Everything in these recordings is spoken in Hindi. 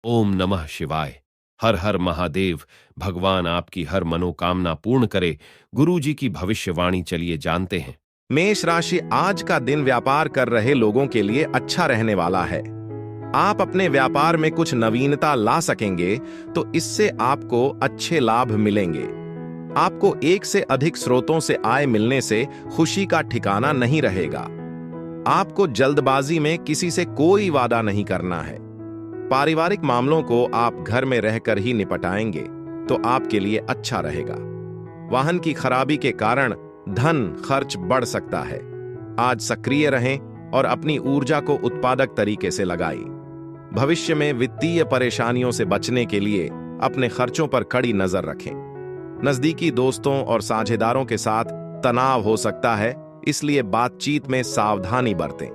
ओम नमः शिवाय। हर हर महादेव। भगवान आपकी हर मनोकामना पूर्ण करे। गुरु जी की भविष्यवाणी चलिए जानते हैं। मेष राशि, आज का दिन व्यापार कर रहे लोगों के लिए अच्छा रहने वाला है। आप अपने व्यापार में कुछ नवीनता ला सकेंगे तो इससे आपको अच्छे लाभ मिलेंगे। आपको एक से अधिक स्रोतों से आय मिलने से खुशी का ठिकाना नहीं रहेगा। आपको जल्दबाजी में किसी से कोई वादा नहीं करना है। पारिवारिक मामलों को आप घर में रहकर ही निपटाएंगे तो आपके लिए अच्छा रहेगा। वाहन की खराबी के कारण धन खर्च बढ़ सकता है। आज सक्रिय रहें और अपनी ऊर्जा को उत्पादक तरीके से लगाएं। भविष्य में वित्तीय परेशानियों से बचने के लिए अपने खर्चों पर कड़ी नजर रखें। नजदीकी दोस्तों और साझेदारों के साथ तनाव हो सकता है, इसलिए बातचीत में सावधानी बरतें।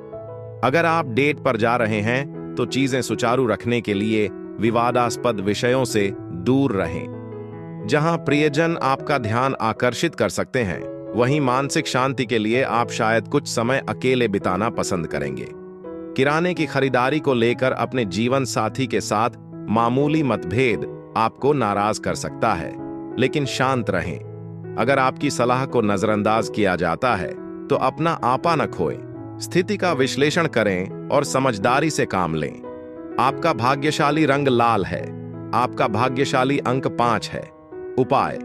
अगर आप डेट पर जा रहे हैं तो चीजें सुचारू रखने के लिए विवादास्पद विषयों से दूर रहें। जहां प्रियजन आपका ध्यान आकर्षित कर सकते हैं, वहीं मानसिक शांति के लिए आप शायद कुछ समय अकेले बिताना पसंद करेंगे। किराने की खरीदारी को लेकर अपने जीवन साथी के साथ मामूली मतभेद आपको नाराज कर सकता है, लेकिन शांत रहें। अगर आपकी सलाह को नजरअंदाज किया जाता है तो अपना आपा न खोएं। स्थिति का विश्लेषण करें और समझदारी से काम लें। आपका भाग्यशाली रंग लाल है। आपका भाग्यशाली अंक 5 है। उपाय: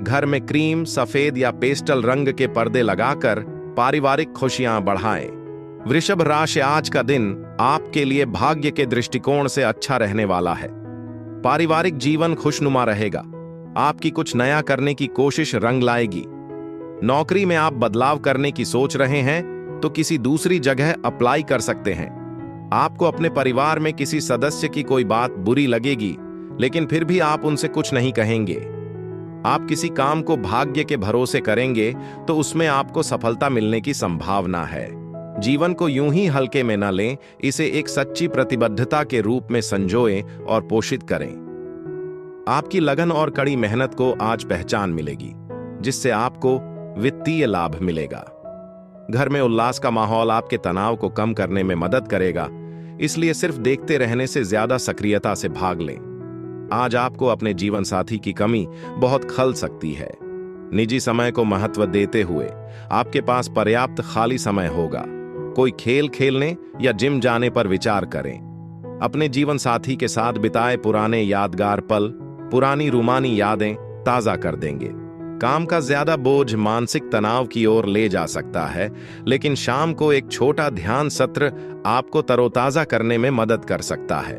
घर में क्रीम, सफेद या पेस्टल रंग के पर्दे लगाकर पारिवारिक खुशियां बढ़ाएं। वृषभ राशि, आज का दिन आपके लिए भाग्य के दृष्टिकोण से अच्छा रहने वाला है। पारिवारिक जीवन खुशनुमा रहेगा। आपकी कुछ नया करने की कोशिश रंग लाएगी। नौकरी में आप बदलाव करने की सोच रहे हैं तो किसी दूसरी जगह अप्लाई कर सकते हैं। आपको अपने परिवार में किसी सदस्य की कोई बात बुरी लगेगी, लेकिन फिर भी आप उनसे कुछ नहीं कहेंगे। आप किसी काम को भाग्य के भरोसे करेंगे तो उसमें आपको सफलता मिलने की संभावना है। जीवन को यूं ही हल्के में न लें, इसे एक सच्ची प्रतिबद्धता के रूप में संजोएं और पोषित करें। आपकी लगन और कड़ी मेहनत को आज पहचान मिलेगी, जिससे आपको वित्तीय लाभ मिलेगा। घर में उल्लास का माहौल आपके तनाव को कम करने में मदद करेगा, इसलिए सिर्फ देखते रहने से ज्यादा सक्रियता से भाग लें। आज आपको अपने जीवन साथी की कमी बहुत खल सकती है। निजी समय को महत्व देते हुए आपके पास पर्याप्त खाली समय होगा। कोई खेल खेलने या जिम जाने पर विचार करें। अपने जीवन साथी के साथ बिताए पुराने यादगार पल पुरानी रूमानी यादें ताजा कर देंगे। काम का ज्यादा बोझ मानसिक तनाव की ओर ले जा सकता है, लेकिन शाम को एक छोटा ध्यान सत्र आपको तरोताजा करने में मदद कर सकता है।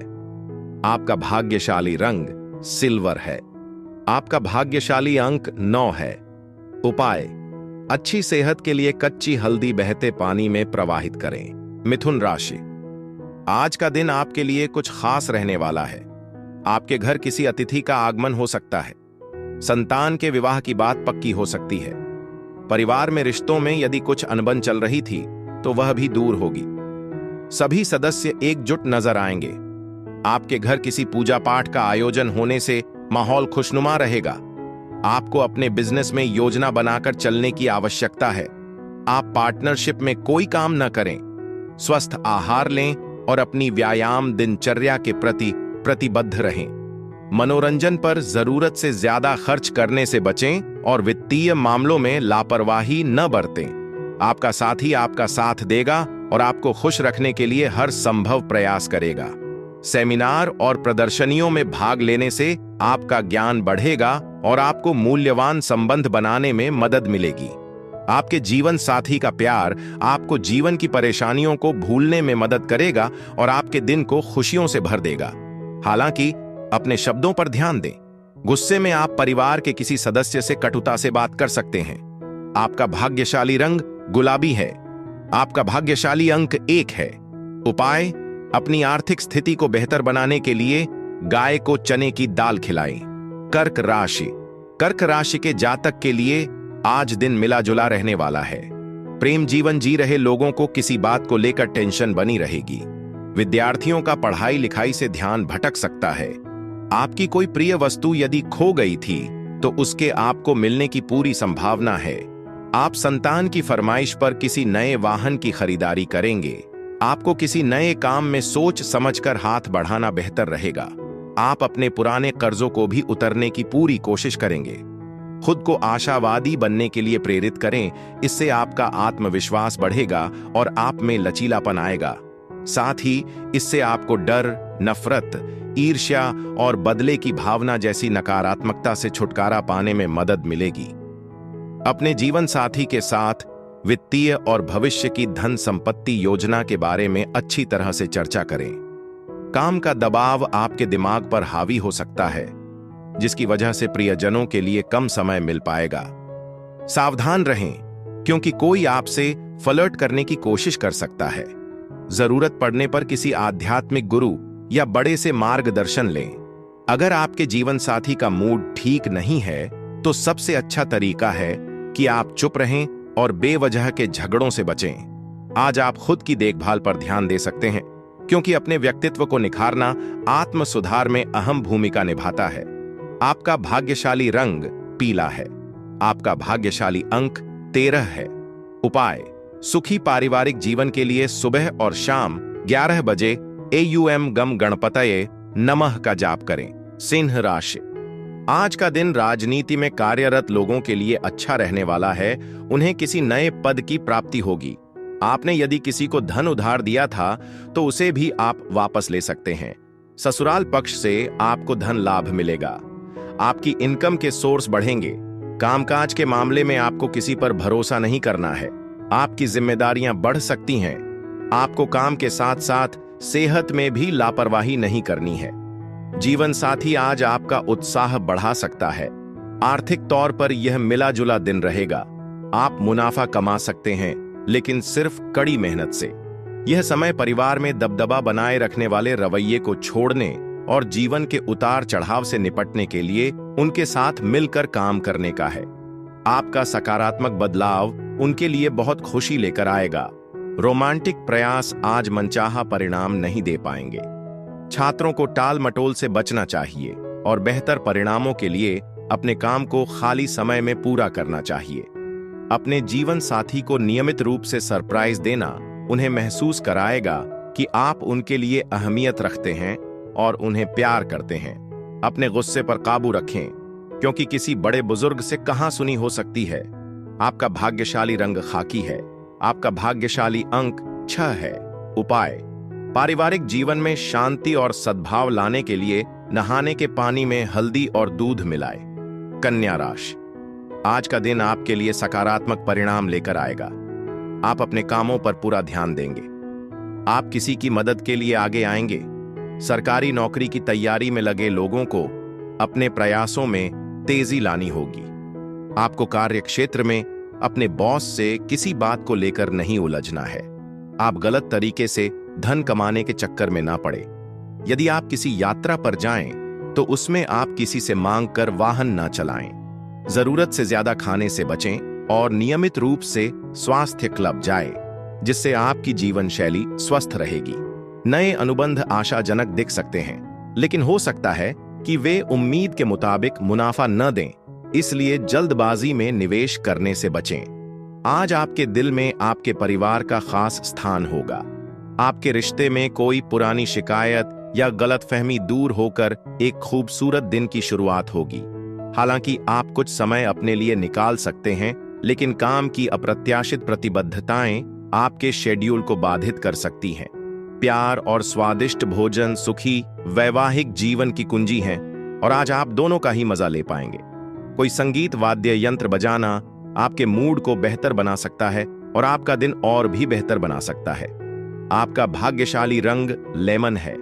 आपका भाग्यशाली रंग सिल्वर है। आपका भाग्यशाली अंक 9 है। उपाय: अच्छी सेहत के लिए कच्ची हल्दी बहते पानी में प्रवाहित करें। मिथुन राशि, आज का दिन आपके लिए कुछ खास रहने वाला है। आपके घर किसी अतिथि का आगमन हो सकता है। संतान के विवाह की बात पक्की हो सकती है। परिवार में रिश्तों में यदि कुछ अनबन चल रही थी तो वह भी दूर होगी। सभी सदस्य एकजुट नजर आएंगे। आपके घर किसी पूजा पाठ का आयोजन होने से माहौल खुशनुमा रहेगा। आपको अपने बिजनेस में योजना बनाकर चलने की आवश्यकता है। आप पार्टनरशिप में कोई काम न करें। स्वस्थ आहार लें और अपनी व्यायाम दिनचर्या के प्रति प्रतिबद्ध रहें। मनोरंजन पर जरूरत से ज्यादा खर्च करने से बचें और वित्तीय मामलों में लापरवाही न बरतें। आपका साथी आपका साथ देगा और आपको खुश रखने के लिए हर संभव प्रयास करेगा। सेमिनार और प्रदर्शनियों में भाग लेने से आपका ज्ञान बढ़ेगा और आपको मूल्यवान संबंध बनाने में मदद मिलेगी। आपके जीवन साथी का प्यार आपको जीवन की परेशानियों को भूलने में मदद करेगा और आपके दिन को खुशियों से भर देगा। हालांकि अपने शब्दों पर ध्यान दें। गुस्से में आप परिवार के किसी सदस्य से कटुता से बात कर सकते हैं। आपका भाग्यशाली रंग गुलाबी है। आपका भाग्यशाली अंक 1 है। उपाय: अपनी आर्थिक स्थिति को बेहतर बनाने के लिए गाय को चने की दाल खिलाएं। कर्क राशि, कर्क राशि के जातक के लिए आज दिन मिला जुला रहने वाला है। प्रेम जीवन जी रहे लोगों को किसी बात को लेकर टेंशन बनी रहेगी। विद्यार्थियों का पढ़ाई लिखाई से ध्यान भटक सकता है। आपकी कोई प्रिय वस्तु यदि खो गई थी तो उसके आपको मिलने की पूरी संभावना है। आप संतान की फरमाइश पर किसी नए वाहन की खरीदारी करेंगे। आपको किसी नए काम में सोच समझकर हाथ बढ़ाना बेहतर रहेगा। आप अपने पुराने कर्जों को भी उतरने की पूरी कोशिश करेंगे। खुद को आशावादी बनने के लिए प्रेरित करें, इससे आपका आत्मविश्वास बढ़ेगा और आप में लचीलापन आएगा। साथ ही इससे आपको डर, नफरत, ईर्ष्या और बदले की भावना जैसी नकारात्मकता से छुटकारा पाने में मदद मिलेगी। अपने जीवन साथी के साथ वित्तीय और भविष्य की धन संपत्ति योजना के बारे में अच्छी तरह से चर्चा करें। काम का दबाव आपके दिमाग पर हावी हो सकता है, जिसकी वजह से प्रियजनों के लिए कम समय मिल पाएगा। सावधान रहें, क्योंकि कोई आपसे फ्लर्ट करने की कोशिश कर सकता है। जरूरत पड़ने पर किसी आध्यात्मिक गुरु या बड़े से मार्गदर्शन लें। अगर आपके जीवन साथी का मूड ठीक नहीं है, तो सबसे अच्छा तरीका है कि आप चुप रहें और बेवजह के झगड़ों से बचें। आज आप खुद की देखभाल पर ध्यान दे सकते हैं, क्योंकि अपने व्यक्तित्व को निखारना आत्म सुधार में अहम भूमिका निभाता है। आपका भाग्यशाली रंग पीला है। आपका भाग्यशाली अंक 13 है। उपाय: सुखी पारिवारिक जीवन के लिए सुबह और शाम 11 बजे AUM गम गणपतये नमः का जाप करें। सिंह राशि: आज का दिन राजनीति में कार्यरत लोगों के लिए अच्छा रहने वाला है। उन्हें किसी नए पद की प्राप्ति होगी। आपने यदि किसी को धन उधार दिया था, तो उसे भी आप वापस ले सकते हैं। ससुराल पक्ष से आपको धन लाभ मिलेगा। आपकी इनकम के सोर्स बढ़ेंगे। कामकाज के मामले में आपको किसी पर भरोसा नहीं करना है। आपकी जिम्मेदारियां बढ़ सकती हैं। आपको काम के साथ साथ सेहत में भी लापरवाही नहीं करनी है। जीवन साथी आज आपका उत्साह बढ़ा सकता है। आर्थिक तौर पर यह मिला जुला दिन रहेगा। आप मुनाफा कमा सकते हैं, लेकिन सिर्फ कड़ी मेहनत से। यह समय परिवार में दबदबा बनाए रखने वाले रवैये को छोड़ने और जीवन के उतार चढ़ाव से निपटने के लिए उनके साथ मिलकर काम करने का है। आपका सकारात्मक बदलाव उनके लिए बहुत खुशी लेकर आएगा। रोमांटिक प्रयास आज मनचाहा परिणाम नहीं दे पाएंगे। छात्रों को टाल मटोल से बचना चाहिए और बेहतर परिणामों के लिए अपने काम को खाली समय में पूरा करना चाहिए। अपने जीवन साथी को नियमित रूप से सरप्राइज देना उन्हें महसूस कराएगा कि आप उनके लिए अहमियत रखते हैं और उन्हें प्यार करते हैं। अपने गुस्से पर काबू रखें, क्योंकि किसी बड़े बुजुर्ग से कहां सुनी हो सकती है। आपका भाग्यशाली रंग खाकी है। आपका भाग्यशाली अंक 6 है। उपाय: पारिवारिक जीवन में शांति और सद्भाव लाने के लिए नहाने के पानी में हल्दी और दूध मिलाएं। कन्या राशि: आज का दिन आपके लिए सकारात्मक परिणाम लेकर आएगा। आप अपने कामों पर पूरा ध्यान देंगे। आप किसी की मदद के लिए आगे आएंगे। सरकारी नौकरी की तैयारी में लगे लोगों को अपने प्रयासों में तेजी लानी होगी। आपको कार्य क्षेत्र में अपने बॉस से किसी बात को लेकर नहीं उलझना है। आप गलत तरीके से धन कमाने के चक्कर में ना पड़े। यदि आप किसी यात्रा पर जाएं, तो उसमें आप किसी से मांग कर वाहन ना चलाएं। जरूरत से ज्यादा खाने से बचें और नियमित रूप से स्वास्थ्य क्लब जाएं, जिससे आपकी जीवन शैली स्वस्थ रहेगी। नए अनुबंध आशाजनक दिख सकते हैं, लेकिन हो सकता है कि वे उम्मीद के मुताबिक मुनाफा न दें, इसलिए जल्दबाजी में निवेश करने से बचें। आज आपके दिल में आपके परिवार का खास स्थान होगा। आपके रिश्ते में कोई पुरानी शिकायत या गलतफहमी दूर होकर एक खूबसूरत दिन की शुरुआत होगी। हालांकि आप कुछ समय अपने लिए निकाल सकते हैं, लेकिन काम की अप्रत्याशित प्रतिबद्धताएं आपके शेड्यूल को बाधित कर सकती हैं। प्यार और स्वादिष्ट भोजन सुखी वैवाहिक जीवन की कुंजी हैं, और आज आप दोनों का ही मजा ले पाएंगे। कोई संगीत वाद्य यंत्र बजाना आपके मूड को बेहतर बना सकता है और आपका दिन और भी बेहतर बना सकता है। आपका भाग्यशाली रंग लेमन है।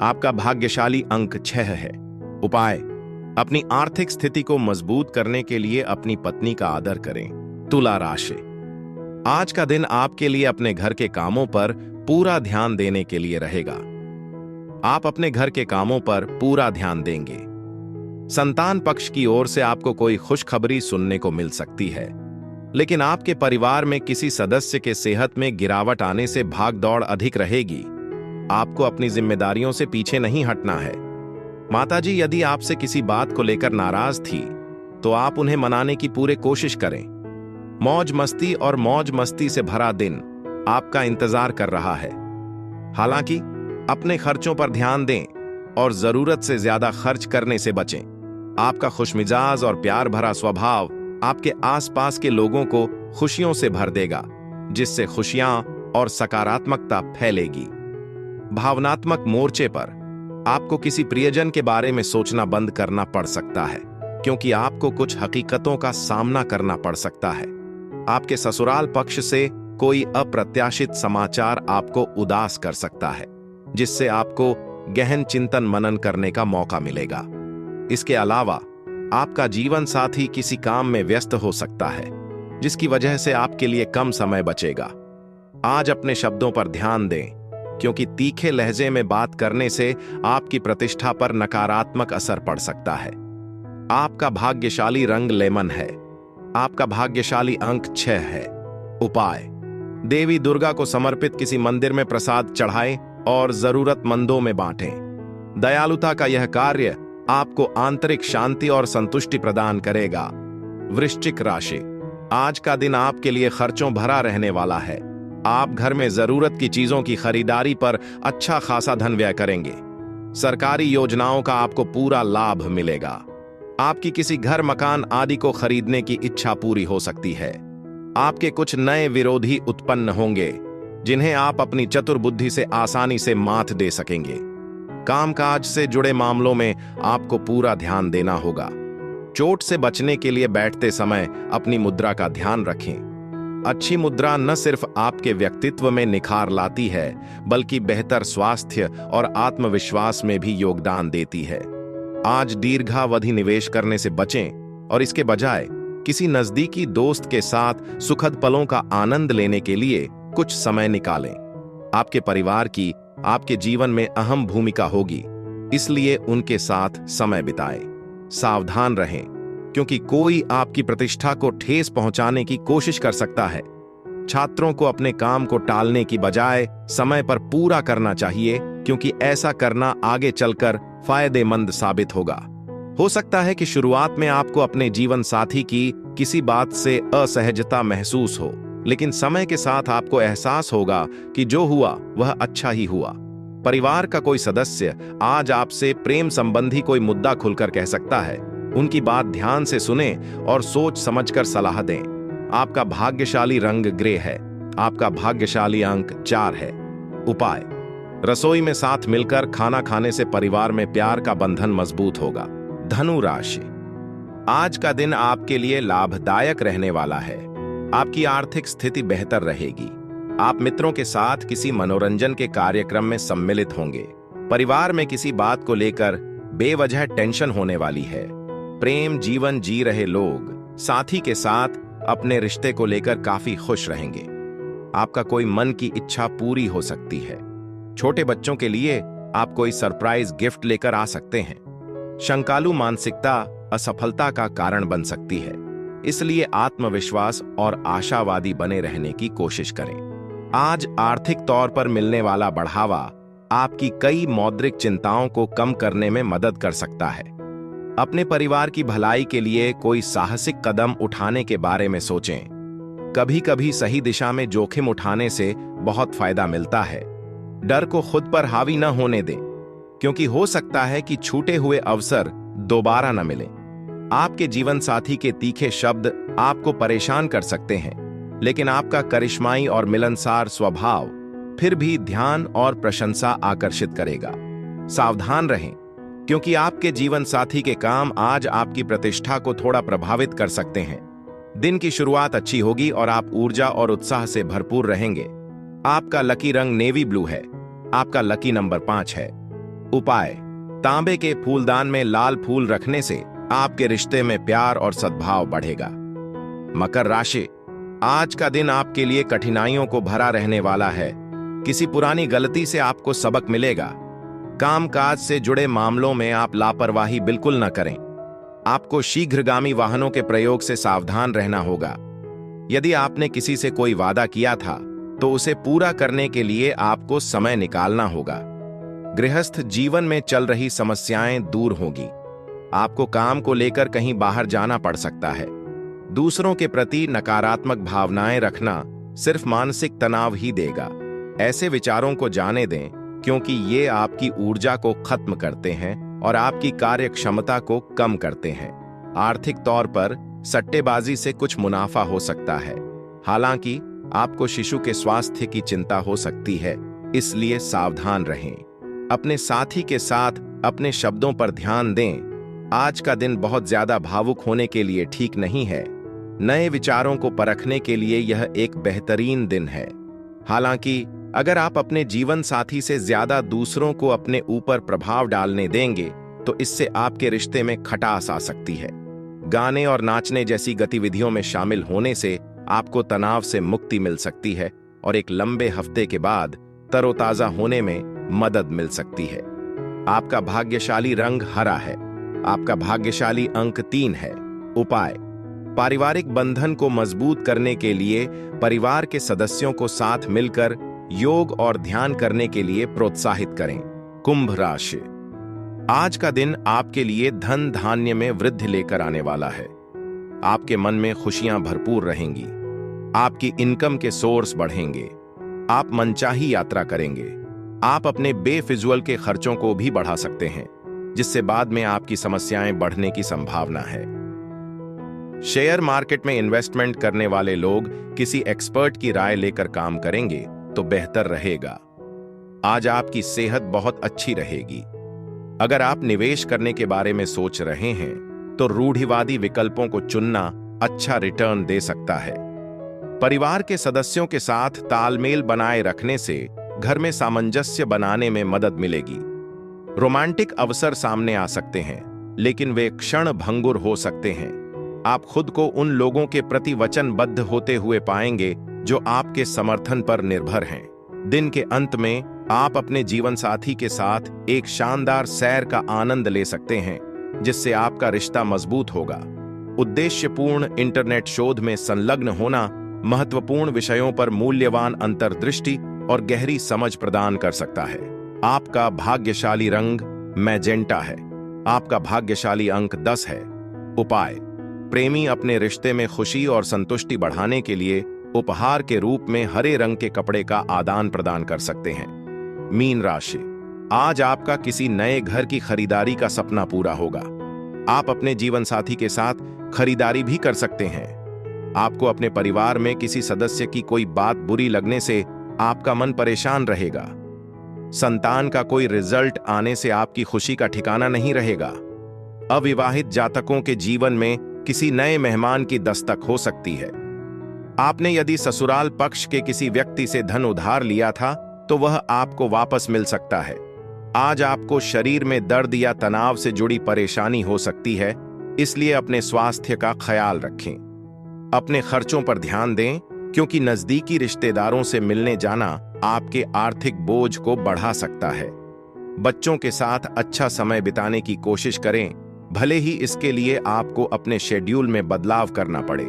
आपका भाग्यशाली अंक 6 है। उपाय: अपनी आर्थिक स्थिति को मजबूत करने के लिए अपनी पत्नी का आदर करें। तुला राशि: आज का दिन आपके लिए अपने घर के कामों पर पूरा ध्यान देने के लिए रहेगा। आप अपने घर के कामों पर पूरा ध्यान देंगे। संतान पक्ष की ओर से आपको कोई खुशखबरी सुनने को मिल सकती है, लेकिन आपके परिवार में किसी सदस्य के सेहत में गिरावट आने से भागदौड़ अधिक रहेगी। आपको अपनी जिम्मेदारियों से पीछे नहीं हटना है। माताजी यदि आपसे किसी बात को लेकर नाराज थी, तो आप उन्हें मनाने की पूरी कोशिश करें। मौज मस्ती और मौज मस्ती से भरा दिन आपका इंतजार कर रहा है। हालांकि अपने खर्चों पर ध्यान दें। और जरूरत से ज्यादा खर्च करने से बचें। आपका खुशमिजाज और प्यार भरा स्वभाव आपके आसपास के लोगों को खुशियों से भर देगा, जिससे खुशियां और सकारात्मकता फैलेगी। भावनात्मक मोर्चे पर आपको किसी प्रियजन के बारे में सोचना बंद करना पड़ सकता है, क्योंकि आपको कुछ हकीकतों का सामना करना पड़ सकता है। आपके ससुराल पक्ष से कोई अप्रत्याशित समाचार आपको उदास कर सकता है, जिससे आपको गहन चिंतन मनन करने का मौका मिलेगा। इसके अलावा आपका जीवन साथी किसी काम में व्यस्त हो सकता है, जिसकी वजह से आपके लिए कम समय बचेगा। आज अपने शब्दों पर ध्यान दें, क्योंकि तीखे लहजे में बात करने से आपकी प्रतिष्ठा पर नकारात्मक असर पड़ सकता है। आपका भाग्यशाली रंग लेमन है। आपका भाग्यशाली अंक 6 है। उपाय: देवी दुर्गा को समर्पित किसी मंदिर में प्रसाद चढ़ाएं और जरूरतमंदों में बांटें। दयालुता का यह कार्य आपको आंतरिक शांति और संतुष्टि प्रदान करेगा। वृश्चिक राशि: आज का दिन आपके लिए खर्चों भरा रहने वाला है। आप घर में जरूरत की चीजों की खरीदारी पर अच्छा खासा धन व्यय करेंगे। सरकारी योजनाओं का आपको पूरा लाभ मिलेगा। आपकी किसी घर, मकान आदि को खरीदने की इच्छा पूरी हो सकती है। आपके कुछ नए विरोधी उत्पन्न होंगे, जिन्हें आप अपनी चतुर बुद्धि से आसानी से मात दे सकेंगे। कामकाज से जुड़े मामलों में आपको पूरा ध्यान देना होगा। चोट से बचने के लिए बैठते समय अपनी मुद्रा का ध्यान रखें। अच्छी मुद्रा न सिर्फ आपके व्यक्तित्व में निखार लाती है, बल्कि बेहतर स्वास्थ्य और आत्मविश्वास में भी योगदान देती है। आज दीर्घावधि निवेश करने से बचें और इसके बजाय किसी नजदीकी दोस्त के साथ सुखद पलों का आनंद लेने के लिए कुछ समय निकालें। आपके परिवार की आपके जीवन में अहम भूमिका होगी, इसलिए उनके साथ समय बिताएं। सावधान रहें, क्योंकि कोई आपकी प्रतिष्ठा को ठेस पहुंचाने की कोशिश कर सकता है। छात्रों को अपने काम को टालने की बजाय समय पर पूरा करना चाहिए, क्योंकि ऐसा करना आगे चलकर फायदेमंद साबित होगा। हो सकता है कि शुरुआत में आपको अपने जीवन साथी की किसी बात से असहजता महसूस हो, लेकिन समय के साथ आपको एहसास होगा कि जो हुआ वह अच्छा ही हुआ। परिवार का कोई सदस्य आज आपसे प्रेम संबंधी कोई मुद्दा खुलकर कह सकता है। उनकी बात ध्यान से सुनें और सोच समझकर सलाह दें। आपका भाग्यशाली रंग ग्रे है। आपका भाग्यशाली अंक 4 है। उपाय: रसोई में साथ मिलकर खाना खाने से परिवार में प्यार का बंधन मजबूत होगा। धनु राशि: आज का दिन आपके लिए लाभदायक रहने वाला है। आपकी आर्थिक स्थिति बेहतर रहेगी। आप मित्रों के साथ किसी मनोरंजन के कार्यक्रम में सम्मिलित होंगे। परिवार में किसी बात को लेकर बेवजह टेंशन होने वाली है। प्रेम जीवन जी रहे लोग साथी के साथ अपने रिश्ते को लेकर काफी खुश रहेंगे। आपका कोई मन की इच्छा पूरी हो सकती है। छोटे बच्चों के लिए आप कोई सरप्राइज गिफ्ट लेकर आ सकते हैं। शंकालु मानसिकता असफलता का कारण बन सकती है, इसलिए आत्मविश्वास और आशावादी बने रहने की कोशिश करें। आज आर्थिक तौर पर मिलने वाला बढ़ावा आपकी कई मौद्रिक चिंताओं को कम करने में मदद कर सकता है। अपने परिवार की भलाई के लिए कोई साहसिक कदम उठाने के बारे में सोचें। कभी कभी सही दिशा में जोखिम उठाने से बहुत फायदा मिलता है। डर को खुद पर हावी न होने दें, क्योंकि हो सकता है कि छूटे हुए अवसर दोबारा न मिलें। आपके जीवन साथी के तीखे शब्द आपको परेशान कर सकते हैं, लेकिन आपका करिश्माई और मिलनसार स्वभाव फिर भी ध्यान और प्रशंसा आकर्षित करेगा। सावधान रहें, क्योंकि आपके जीवन साथी के काम आज आपकी प्रतिष्ठा को थोड़ा प्रभावित कर सकते हैं। दिन की शुरुआत अच्छी होगी और आप ऊर्जा और उत्साह से भरपूर रहेंगे। आपका लकी रंग नेवी ब्लू है। आपका लकी नंबर 5 है। उपाय: तांबे के फूलदान में लाल फूल रखने से आपके रिश्ते में प्यार और सद्भाव बढ़ेगा। मकर राशि: आज का दिन आपके लिए कठिनाइयों को भरा रहने वाला है। किसी पुरानी गलती से आपको सबक मिलेगा। कामकाज से जुड़े मामलों में आप लापरवाही बिल्कुल न करें। आपको शीघ्रगामी वाहनों के प्रयोग से सावधान रहना होगा। यदि आपने किसी से कोई वादा किया था, तो उसे पूरा करने के लिए आपको समय निकालना होगा। गृहस्थ जीवन में चल रही समस्याएं दूर होंगी। आपको काम को लेकर कहीं बाहर जाना पड़ सकता है। दूसरों के प्रति नकारात्मक भावनाएं रखना सिर्फ मानसिक तनाव ही देगा। ऐसे विचारों को जाने दें क्योंकि ये आपकी ऊर्जा को खत्म करते हैं और आपकी कार्य क्षमता को कम करते हैं। आर्थिक तौर पर सट्टेबाजी से कुछ मुनाफा हो सकता है, हालांकि आपको शिशु के स्वास्थ्य की चिंता हो सकती है, इसलिए सावधान रहें। अपने साथी के साथ अपने शब्दों पर ध्यान दें। आज का दिन बहुत ज्यादा भावुक होने के लिए ठीक नहीं है। नए विचारों को परखने के लिए यह एक बेहतरीन दिन है। हालांकि अगर आप अपने जीवन साथी से ज्यादा दूसरों को अपने ऊपर प्रभाव डालने देंगे तो इससे आपके रिश्ते में खटास आ सकती है। गाने और नाचने जैसी गतिविधियों में शामिल होने से आपको तनाव से मुक्ति मिल सकती है और एक लंबे हफ्ते के बाद तरोताजा होने में मदद मिल सकती है। आपका भाग्यशाली रंग हरा है। आपका भाग्यशाली अंक 3 है। उपाय: पारिवारिक बंधन को मजबूत करने के लिए परिवार के सदस्यों को साथ मिलकर योग और ध्यान करने के लिए प्रोत्साहित करें। कुंभ राशि: आज का दिन आपके लिए धन धान्य में वृद्धि लेकर आने वाला है। आपके मन में खुशियां भरपूर रहेंगी। आपकी इनकम के सोर्स बढ़ेंगे। आप मनचाही यात्रा करेंगे। आप अपने बेफिजुअल के खर्चों को भी बढ़ा सकते हैं, जिससे बाद में आपकी समस्याएं बढ़ने की संभावना है। शेयर मार्केट में इन्वेस्टमेंट करने वाले लोग किसी एक्सपर्ट की राय लेकर काम करेंगे तो बेहतर रहेगा। आज आपकी सेहत बहुत अच्छी रहेगी। अगर आप निवेश करने के बारे में सोच रहे हैं तो रूढ़िवादी विकल्पों को चुनना अच्छा रिटर्न दे सकता है। परिवार के सदस्यों के साथ तालमेल बनाए रखने से घर में सामंजस्य बनाने में मदद मिलेगी। रोमांटिक अवसर सामने आ सकते हैं, लेकिन वे क्षण भंगुर हो सकते हैं। आप खुद को उन लोगों के प्रति वचनबद्ध होते हुए पाएंगे जो आपके समर्थन पर निर्भर हैं। दिन के अंत में आप अपने जीवन साथी के साथ एक शानदार सैर का आनंद ले सकते हैं, जिससे आपका रिश्ता मजबूत होगा। उद्देश्यपूर्ण इंटरनेट शोध में संलग्न होना महत्वपूर्ण विषयों पर मूल्यवान अंतर्दृष्टि और गहरी समझ प्रदान कर सकता है। आपका भाग्यशाली रंग मैजेंटा है। आपका भाग्यशाली अंक 10 है। उपाय: प्रेमी अपने रिश्ते में खुशी और संतुष्टि बढ़ाने के लिए उपहार के रूप में हरे रंग के कपड़े का आदान प्रदान कर सकते हैं। मीन राशि: आज आपका किसी नए घर की खरीदारी का सपना पूरा होगा। आप अपने जीवन साथी के साथ खरीदारी भी कर सकते हैं। आपको अपने परिवार में किसी सदस्य की कोई बात बुरी लगने से आपका मन परेशान रहेगा। संतान का कोई रिजल्ट आने से आपकी खुशी का ठिकाना नहीं रहेगा। अविवाहित जातकों के जीवन में किसी नए मेहमान की दस्तक हो सकती है। आपने यदि ससुराल पक्ष के किसी व्यक्ति से धन उधार लिया था तो वह आपको वापस मिल सकता है। आज आपको शरीर में दर्द या तनाव से जुड़ी परेशानी हो सकती है, इसलिए अपने स्वास्थ्य का ख्याल रखें। अपने खर्चों पर ध्यान दें, क्योंकि नजदीकी रिश्तेदारों से मिलने जाना आपके आर्थिक बोझ को बढ़ा सकता है। बच्चों के साथ अच्छा समय बिताने की कोशिश करें, भले ही इसके लिए आपको अपने शेड्यूल में बदलाव करना पड़े।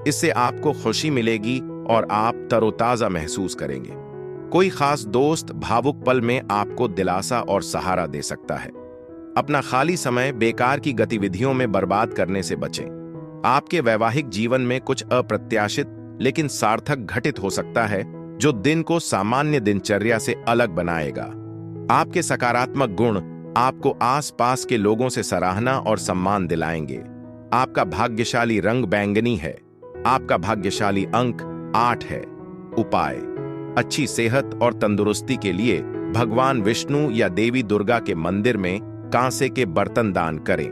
इससे आपको खुशी मिलेगी और आप तरोताजा महसूस करेंगे। कोई खास दोस्त भावुक पल में आपको दिलासा और सहारा दे सकता है। अपना खाली समय बेकार की गतिविधियों में बर्बाद करने से बचें। आपके वैवाहिक जीवन में कुछ अप्रत्याशित लेकिन सार्थक घटित हो सकता है, जो दिन को सामान्य दिनचर्या से अलग बनाएगा। आपके सकारात्मक गुण आपको आसपास के लोगों से सराहना और सम्मान दिलाएंगे। आपका भाग्यशाली रंग बैंगनी है। आपका भाग्यशाली अंक 8 है। उपाय: अच्छी सेहत और तंदुरुस्ती के लिए भगवान विष्णु या देवी दुर्गा के मंदिर में कांसे के बर्तन दान करें।